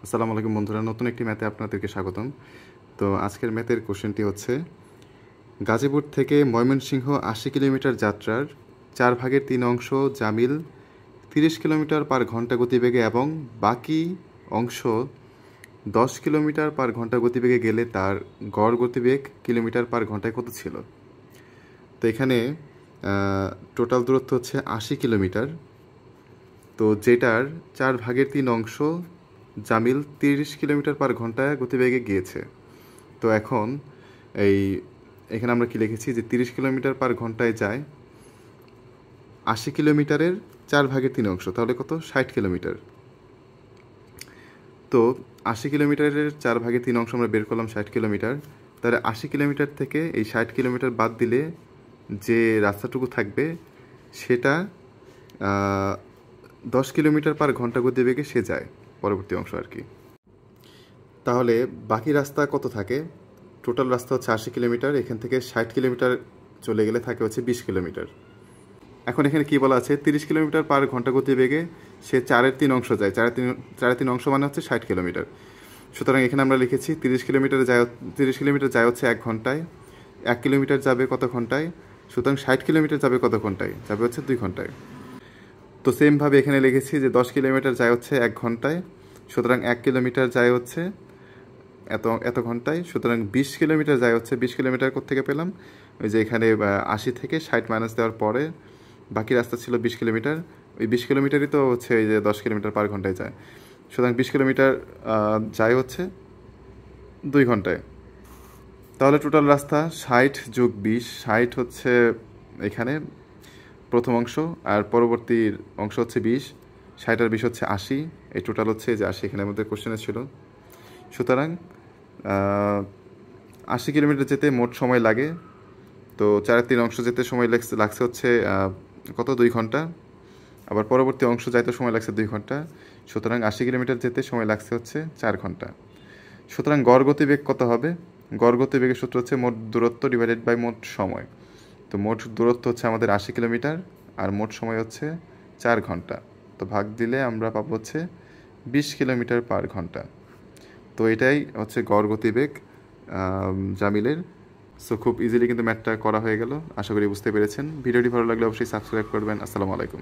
আসসালামু আলাইকুম বন্ধুরা, নতুন একটি ম্যাথে আপনাদেরকে স্বাগতম। তো আজকের ম্যাথের কোশ্চেনটি হচ্ছে, গাজীপুর থেকে ময়মনসিংহ ৮০ কিলোমিটার যাত্রার 4/3 অংশ জামিল 30 কিলোমিটার/ঘন্টা গতিবেগে এবং বাকি অংশ 10 কিলোমিটার/ঘন্টা গতিবেগে গেলে তার গড় গতিবেগ কিলোমিটার/ঘন্টায় কত ছিল? তো এখানে টোটাল দূরত্ব হচ্ছে ৮০ কিলোমিটার। তো যেটার 4/3 অংশ জামিল 30 কিলোমিটার/ঘন্টায় গতিবেগে গিয়েছে। তো এখন এখানে আমরা কি লিখেছি যে 30 কিলোমিটার/ঘন্টায় যায় ৮০ কিলোমিটারের 4/3 অংশ, তাহলে কত? 60 কিলোমিটার। তো ৮০ কিলোমিটারের 4/3 অংশ আমরা বের করলাম 60 কিলোমিটার। তাহলে ৮০ কিলোমিটার থেকে এই 60 কিলোমিটার বাদ দিলে যে রাস্তাটুকু থাকবে সেটা 10 কিলোমিটার/ঘন্টা গতিবেগে সে যায়, পরবর্তী অংশ আর কি। তাহলে বাকি রাস্তা কত থাকে? টোটাল রাস্তা হচ্ছে ৮০ কিলোমিটার, এখান থেকে 60 কিলোমিটার চলে গেলে থাকে হচ্ছে 20 কিলোমিটার। এখন এখানে কি বলা আছে? 30 কিলোমিটার/ঘন্টা গতিবেগে সে 4/3 অংশ যায়। 4/3 অংশ মানে হচ্ছে 60 কিলোমিটার। সুতরাং এখানে আমরা লিখেছি 30 কিলোমিটার যায় হচ্ছে 1 ঘন্টায়, 1 কিলোমিটার যাবে কত ঘন্টায়? সুতরাং 60 কিলোমিটার যাবে কত ঘন্টায়? যাবে হচ্ছে 2 ঘন্টায়। তো সেমভাবে এখানে লিখেছি যে 10 কিলোমিটার যায় হচ্ছে 1 ঘন্টায়, সুতরাং 1 কিলোমিটার যায় হচ্ছে এত এত ঘন্টায়। সুতরাং 20 কিলোমিটার যায় হচ্ছে, 20 কিলোমিটার কোত্থেকে পেলাম? ওই যে এখানে 80 থেকে 60 মাইনাস দেওয়ার পরে বাকি রাস্তা ছিল 20 কিলোমিটার। ওই 20 কিলোমিটারই তো হচ্ছে এই যে 10 কিলোমিটার/ঘন্টায় যায়। সুতরাং 20 কিলোমিটার যায় হচ্ছে 2 ঘন্টায়। তাহলে টোটাল রাস্তা 60 + 20, 60 হচ্ছে এখানে প্রথম অংশ, আর পরবর্তী অংশ হচ্ছে 20, 60 আর 20 হচ্ছে 80। এই টোটাল হচ্ছে যে 80 এখানে আমাদের কোশ্চেনে ছিল। সুতরাং 80 কিলোমিটার যেতে মোট সময় লাগে, তো 4/3 অংশ যেতে সময় লাগছে হচ্ছে কত? 2 ঘন্টা। আবার পরবর্তী অংশ যাইতে সময় লাগছে 2 ঘন্টা। সুতরাং 80 কিলোমিটার যেতে সময় লাগছে হচ্ছে 4 ঘন্টা। সুতরাং গড় গতিবেগ কত হবে? গড় গতিবেগের সূত্র হচ্ছে মোট দূরত্ব ডিভাইডেড বাই মোট সময়। তো মোট দূরত্ব হচ্ছে আমাদের 80 কিলোমিটার, আর মোট সময় হচ্ছে 4 ঘন্টা। তো ভাগ দিলে আমরা পাবো হচ্ছে 20 কিলোমিটার/ঘন্টা। তো এটাই হচ্ছে গড় গতিবেগ জামিলের। সো খুব ইজিলি কিন্তু ম্যাথটা করা হয়ে গেল। আশা করি বুঝতে পেরেছেন। ভিডিওটি ভালো লাগলে অবশ্যই সাবস্ক্রাইব করবেন। আসসালামু আলাইকুম।